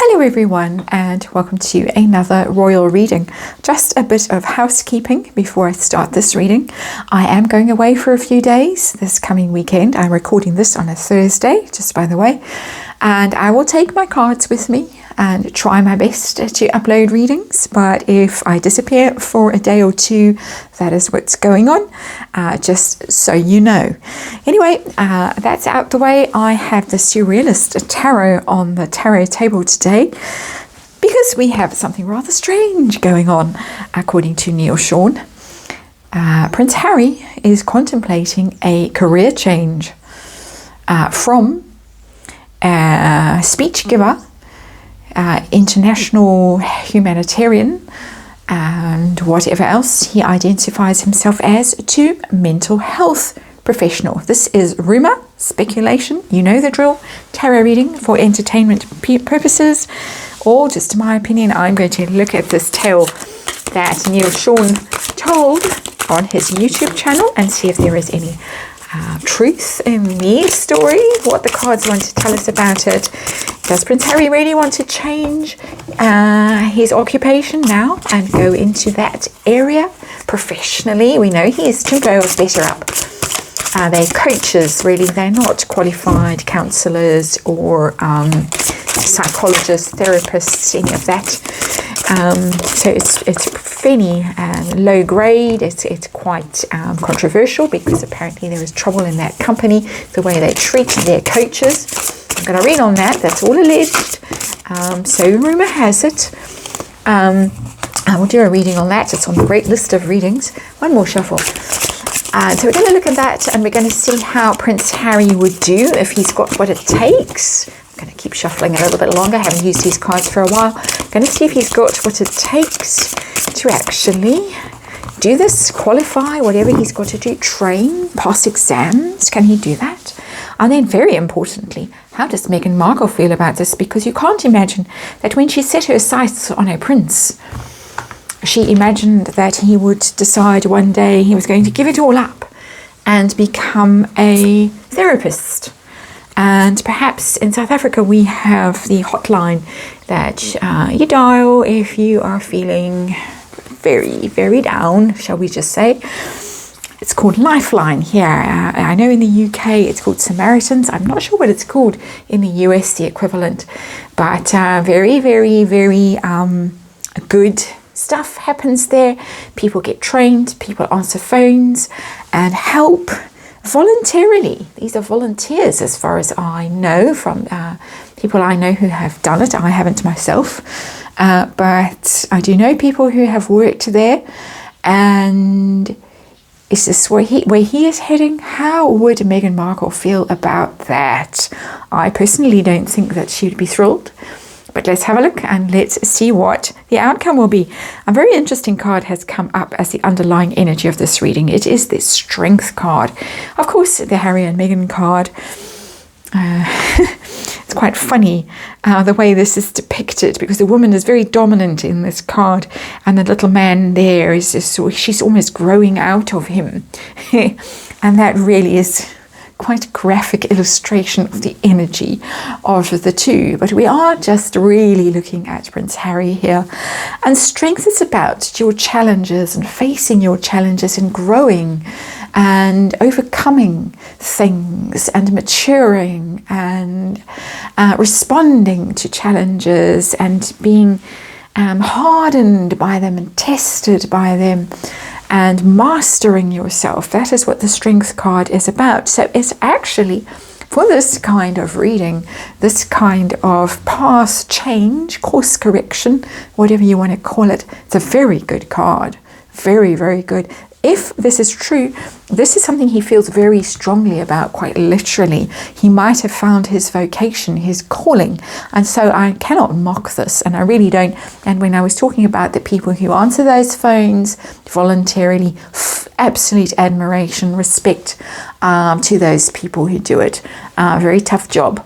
Hello everyone and welcome to another royal reading. Just a bit of housekeeping before I start this reading. I am going away for a few days this coming weekend. I'm recording this on a Thursday, just by the way, and I will take my cards with me and try my best to upload readings, but if I disappear for a day or two, that is what's going on, just so you know. Anyway, that's out the way. I have the Surrealist Tarot on the tarot table today because we have something rather strange going on, according to Neil Sean. Prince Harry is contemplating a career change from a speech giver, international humanitarian, and whatever else he identifies himself as, to mental health professional. This is rumor, speculation, you know the drill. Tarot reading for entertainment purposes, or just my opinion. I'm going to look at this tale that Neil Sean told on his YouTube channel and see if there is any truth in the story, what the cards want to tell us about it. Does Prince Harry really want to change his occupation now and go into that area professionally? We know he is 2 levels better up. They're coaches, really. They're not qualified counsellors or psychologists, therapists, any of that. So it's fairly low grade. It's quite controversial because apparently there is trouble in that company, the way they treat their coaches. I'm going to read on that. That's all alleged. So rumour has it. I will do a reading on that. It's on the great list of readings. One more shuffle. So we're going to look at that and we're going to see how Prince Harry would do if he's got what it takes. I'm going to keep shuffling a little bit longer. I haven't used these cards for a while. I'm going to see if he's got what it takes to actually do this, qualify, whatever he's got to do, train, pass exams. Can he do that? And then very importantly, how does Meghan Markle feel about this? Because you can't imagine that when she set her sights on a prince, she imagined that he would decide one day he was going to give it all up and become a therapist. And perhaps in South Africa we have the hotline that you dial if you are feeling very, very down, shall we just say. It's called Lifeline here. I know in the UK it's called Samaritans. I'm not sure what it's called in the US, the equivalent. But very, very, very good stuff happens there. People get trained, people answer phones and help voluntarily. These are volunteers as far as I know from people I know who have done it. I haven't myself, but I do know people who have worked there. And is this where he is heading? How would Meghan Markle feel about that? I personally don't think that she would be thrilled. But let's have a look and let's see what the outcome will be. A very interesting card has come up as the underlying energy of this reading. It is the Strength card. Of course, the Harry and Meghan card. It's quite funny the way this is depicted, because the woman is very dominant in this card and the little man there is just, she's almost growing out of him. And that really is quite a graphic illustration of the energy of the two. But we are just really looking at Prince Harry here. And strength is about your challenges and facing your challenges and growing and overcoming things and maturing and responding to challenges and being hardened by them and tested by them and mastering yourself. That is what the Strength card is about. So it's actually, for this kind of reading, this kind of path change, course correction, whatever you want to call it, it's a very good card. Very, very good. If this is true, this is something he feels very strongly about, quite literally. He might have found his vocation, his calling. And so I cannot mock this, and I really don't. And when I was talking about the people who answer those phones voluntarily, absolute admiration, respect to those people who do it. Very tough job.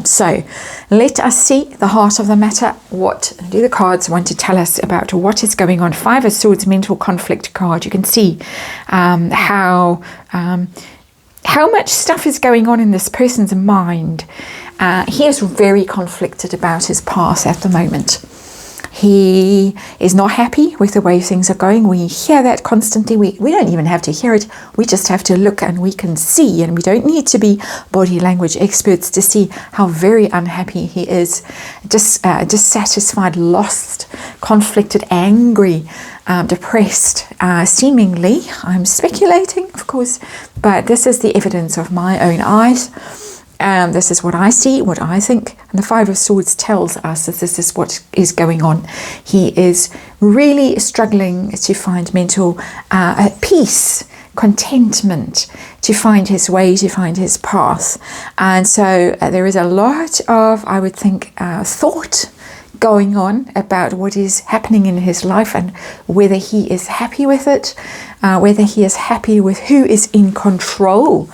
So let us see the heart of the matter. What do the cards want to tell us about what is going on? 5 of Swords, mental conflict card. You can see how much stuff is going on in this person's mind. He is very conflicted about his path at the moment. He is not happy with the way things are going. We hear that constantly. We don't even have to hear it. We just have to look, and we can see, and we don't need to be body language experts to see how very unhappy he is. Dissatisfied, lost, conflicted, angry, depressed, seemingly. I'm speculating, of course, but this is the evidence of my own eyes. This is what I see, what I think. And the Five of Swords tells us that this is what is going on. He is really struggling to find mental peace, contentment, to find his way, to find his path. And so there is a lot of, I would think, thought going on about what is happening in his life and whether he is happy with it, whether he is happy with who is in control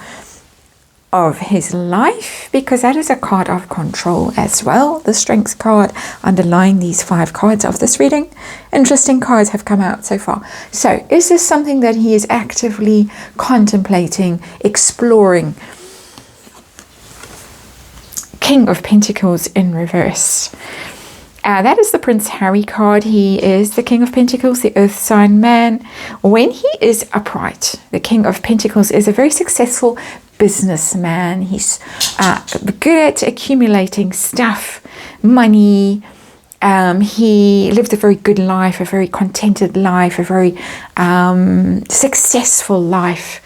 of his life, because that is a card of control as well. The Strength card underlying these 5 cards of this reading. Interesting cards have come out so far. So is this something that he is actively contemplating, exploring? King of Pentacles in reverse. That is the Prince Harry card. He is the King of Pentacles, the Earth sign man. When he is upright, the King of Pentacles is a very successful businessman. He's good at accumulating stuff, money. He lived a very good life, a very contented life, a very successful life,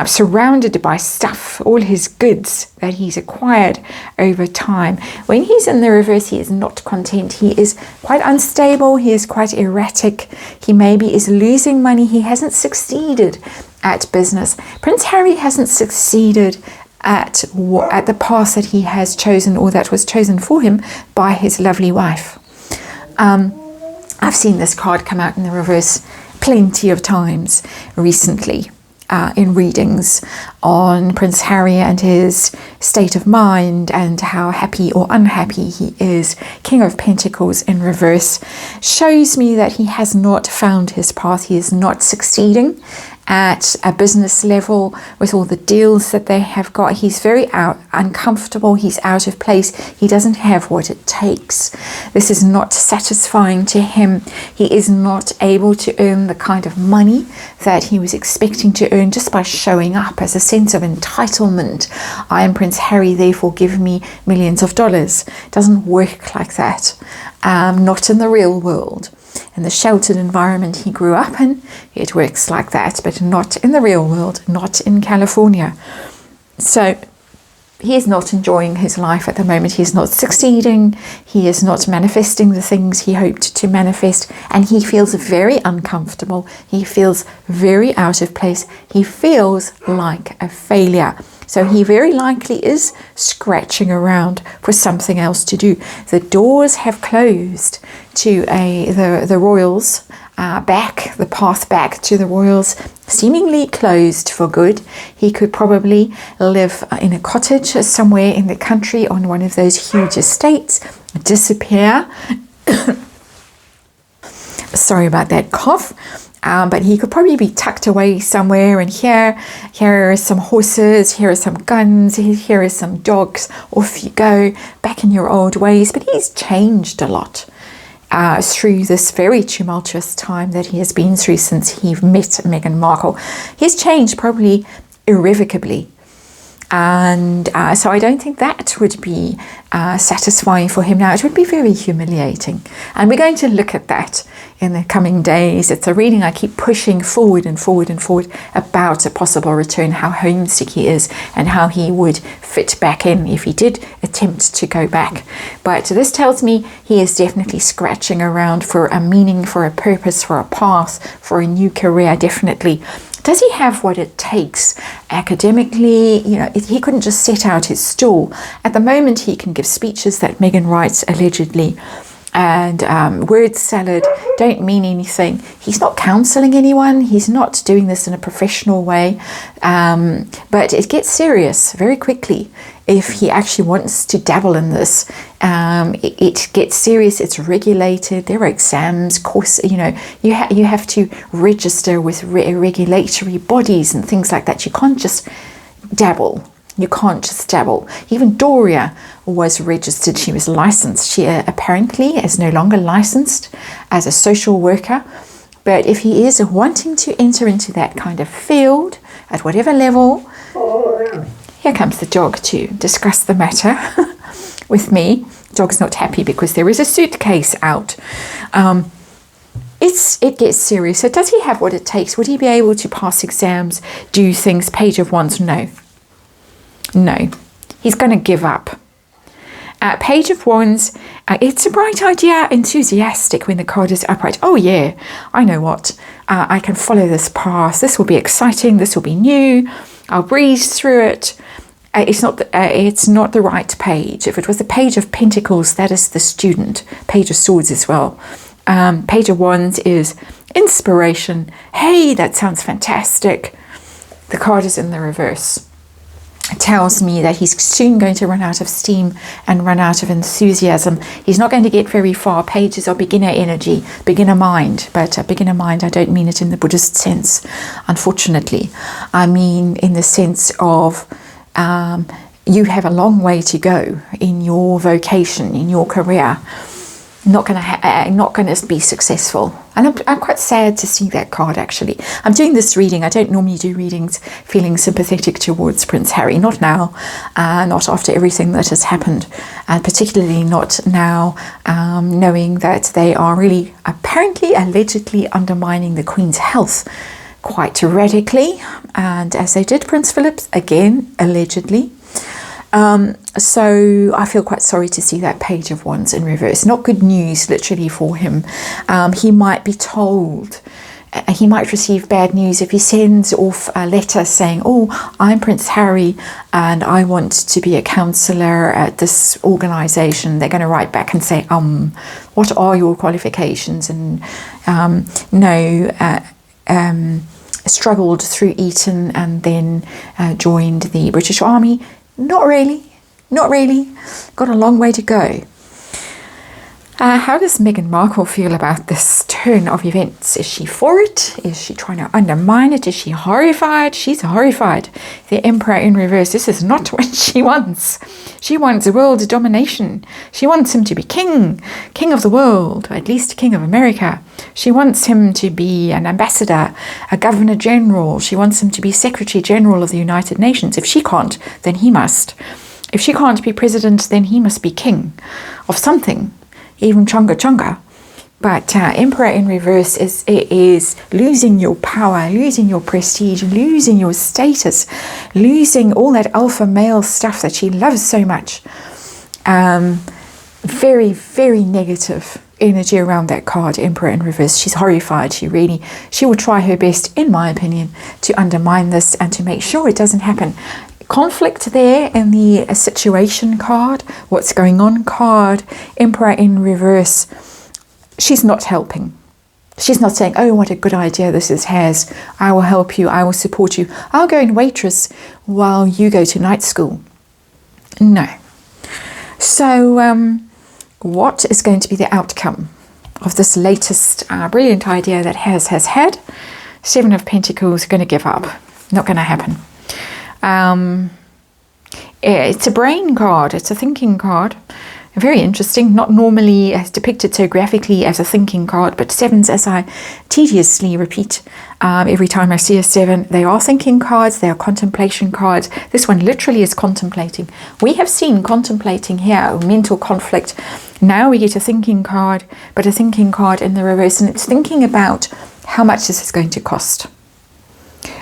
surrounded by stuff, all his goods that he's acquired over time. When he's in the reverse, he is not content. He is quite unstable. He is quite erratic. He maybe is losing money. He hasn't succeeded at business. Prince Harry hasn't succeeded at the path that he has chosen, or that was chosen for him by his lovely wife. I've seen this card come out in the reverse plenty of times recently in readings on Prince Harry and his state of mind and how happy or unhappy he is. King of Pentacles in reverse shows me that he has not found his path. He is not succeeding at a business level with all the deals that they have got. He's very uncomfortable. He's out of place. He doesn't have what it takes. This is not satisfying to him. He is not able to earn the kind of money that he was expecting to earn just by showing up, as a sense of entitlement. I am Prince Harry, therefore give me millions of dollars. It doesn't work like that. Not in the real world. In the sheltered environment he grew up in, it works like that, but not in the real world, not in California. So he is not enjoying his life at the moment. He is not succeeding. He is not manifesting the things he hoped to manifest, and he feels very uncomfortable. He feels very out of place. He feels like a failure. So he very likely is scratching around for something else to do. The doors have closed to the royals back, the path back to the royals seemingly closed for good. He could probably live in a cottage somewhere in the country on one of those huge estates, disappear. Sorry about that cough. But he could probably be tucked away somewhere, and here are some horses, here are some guns, here are some dogs. Off you go, back in your old ways. But he's changed a lot through this very tumultuous time that he has been through since he met Meghan Markle. He's changed probably irrevocably. And so I don't think that would be satisfying for him now. It would be very humiliating. And we're going to look at that in the coming days. It's a reading I keep pushing forward and forward and forward about a possible return, how homesick he is and how he would fit back in if he did attempt to go back. But this tells me he is definitely scratching around for a meaning, for a purpose, for a path, for a new career, definitely. Does he have what it takes academically? You know, he couldn't just set out his stall. At the moment, he can give speeches that Meghan writes allegedly, and word salad, don't mean anything. He's not counseling anyone. He's not doing this in a professional way. But it gets serious very quickly if he actually wants to dabble in this. It gets serious. It's regulated. There are exams, course. You know, you have to register with regulatory bodies and things like that. You can't just dabble. You can't just dabble. Even Doria was registered. She was licensed. She apparently is no longer licensed as a social worker. But if he is wanting to enter into that kind of field at whatever level, here comes the dog to discuss the matter with me. Dog's not happy because there is a suitcase out. It gets serious. So does he have what it takes? Would he be able to pass exams, do things? Page of Wands, no. No. He's going to give up. Page of Wands, it's a bright idea, enthusiastic when the card is upright. Oh yeah, I know what. I can follow this path. This will be exciting. This will be new. I'll breeze through it. It's not the right page. If it was the Page of Pentacles, that is the student. Page of Swords as well. Page of Wands is inspiration. Hey, that sounds fantastic. The card is in the reverse. It tells me that he's soon going to run out of steam and run out of enthusiasm. He's not going to get very far. Pages are beginner energy, beginner mind. But beginner mind, I don't mean it in the Buddhist sense, unfortunately. I mean in the sense of you have a long way to go in your vocation, in your career. Not going to be successful. And I'm quite sad to see that card, actually. I'm doing this reading. I don't normally do readings feeling sympathetic towards Prince Harry. Not now. Not after everything that has happened. And particularly not now, knowing that they are really, apparently, allegedly undermining the Queen's health quite radically. And as they did Prince Philip, again, allegedly. So I feel quite sorry to see that Page of Wands in reverse. Not good news, literally, for him. He might be told, he might receive bad news if he sends off a letter saying, oh, I'm Prince Harry and I want to be a counsellor at this organisation. They're going to write back and say, what are your qualifications? And struggled through Eton and then joined the British Army. Not really. Got a long way to go. How does Meghan Markle feel about this turn of events? Is she for it? Is she trying to undermine it? Is she horrified? She's horrified. The Emperor in reverse. This is not what she wants. She wants world domination. She wants him to be king of the world, or at least king of America. She wants him to be an ambassador, a governor general. She wants him to be Secretary General of the United Nations. If she can't, then he must. If she can't be president, then he must be king of something, even chunga. But Emperor in reverse is losing your power, losing your prestige, losing your status, losing all that alpha male stuff that she loves so much. Very, very negative energy around that card, Emperor in reverse. She's horrified. She will try her best, in my opinion, to undermine this and to make sure it doesn't happen. Conflict there in the situation card, what's going on card, Emperor in reverse. She's not helping. She's not saying, oh, what a good idea this has. I will help you. I will support you. I'll go and waitress while you go to night school. No. So what is going to be the outcome of this latest brilliant idea that has had? Seven of Pentacles going to give up. Not going to happen. It's a brain card. It's a thinking card. Very interesting. Not normally as depicted so graphically as a thinking card, but sevens, as I tediously repeat every time I see a seven, they are thinking cards. They are contemplation cards. This one literally is contemplating. We have seen contemplating here, mental conflict. Now we get a thinking card, but a thinking card in the reverse, and it's thinking about how much this is going to cost.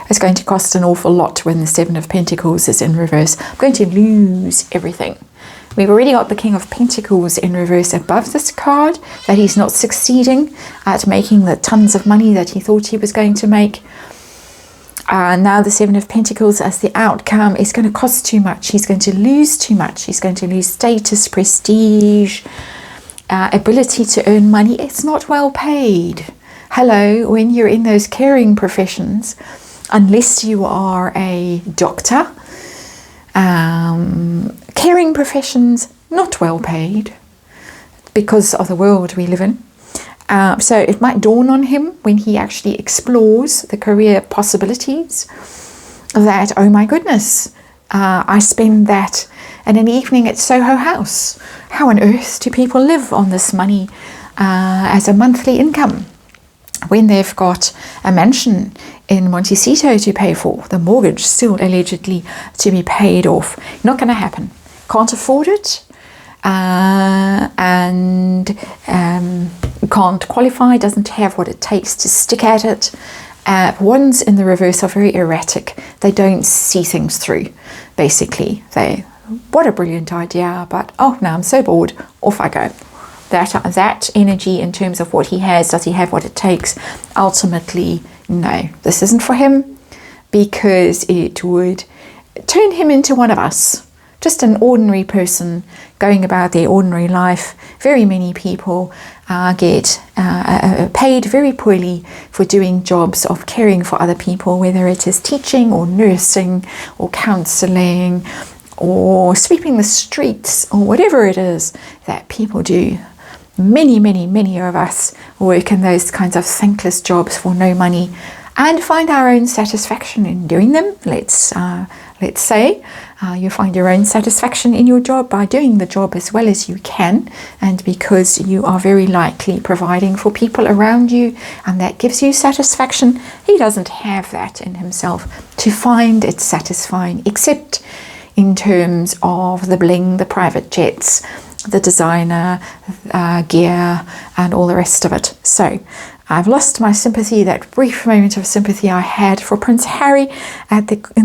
It's going to cost an awful lot when the Seven of Pentacles is in reverse. I'm going to lose everything. We've already got the King of Pentacles in reverse above this card, that he's not succeeding at making the tons of money that he thought he was going to make. Now the Seven of Pentacles as the outcome is going to cost too much. He's going to lose too much. He's going to lose status, prestige, ability to earn money. It's not well paid. Hello, when you're in those caring professions, unless you are a doctor, caring professions, not well paid because of the world we live in. So it might dawn on him when he actually explores the career possibilities that, oh my goodness, I spend that in an evening at Soho House. How on earth do people live on this money as a monthly income when they've got a mansion in Montecito to pay for, the mortgage still allegedly to be paid off? Not going to happen. Can't afford it, and can't qualify, doesn't have what it takes to stick at it. Ones in the reverse are very erratic. They don't see things through, basically. What a brilliant idea, but oh no, I'm so bored, off I go. That energy in terms of what he has, does he have what it takes? Ultimately, no, this isn't for him, because it would turn him into one of us. Just an ordinary person going about their ordinary life. Very many people get paid very poorly for doing jobs of caring for other people, whether it is teaching or nursing or counselling or sweeping the streets or whatever it is that people do. Many of us work in those kinds of thankless jobs for no money and find our own satisfaction in doing them. Let's say you find your own satisfaction in your job by doing the job as well as you can, and because you are very likely providing for people around you, and that gives you satisfaction. He doesn't have that in himself to find it satisfying, except in terms of the bling, the private jets, the designer gear, and all the rest of it. So I've lost my sympathy, that brief moment of sympathy I had for Prince Harry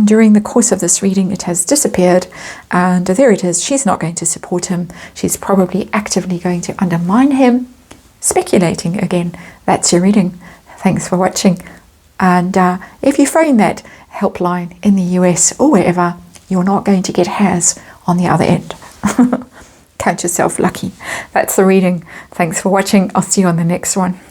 during the course of this reading. It has disappeared, and there it is. She's not going to support him. She's probably actively going to undermine him. Speculating again. That's your reading. Thanks for watching. And if you phone that helpline in the US or wherever, you're not going to get Has on the other end. Count yourself lucky. That's the reading. Thanks for watching. I'll see you on the next one.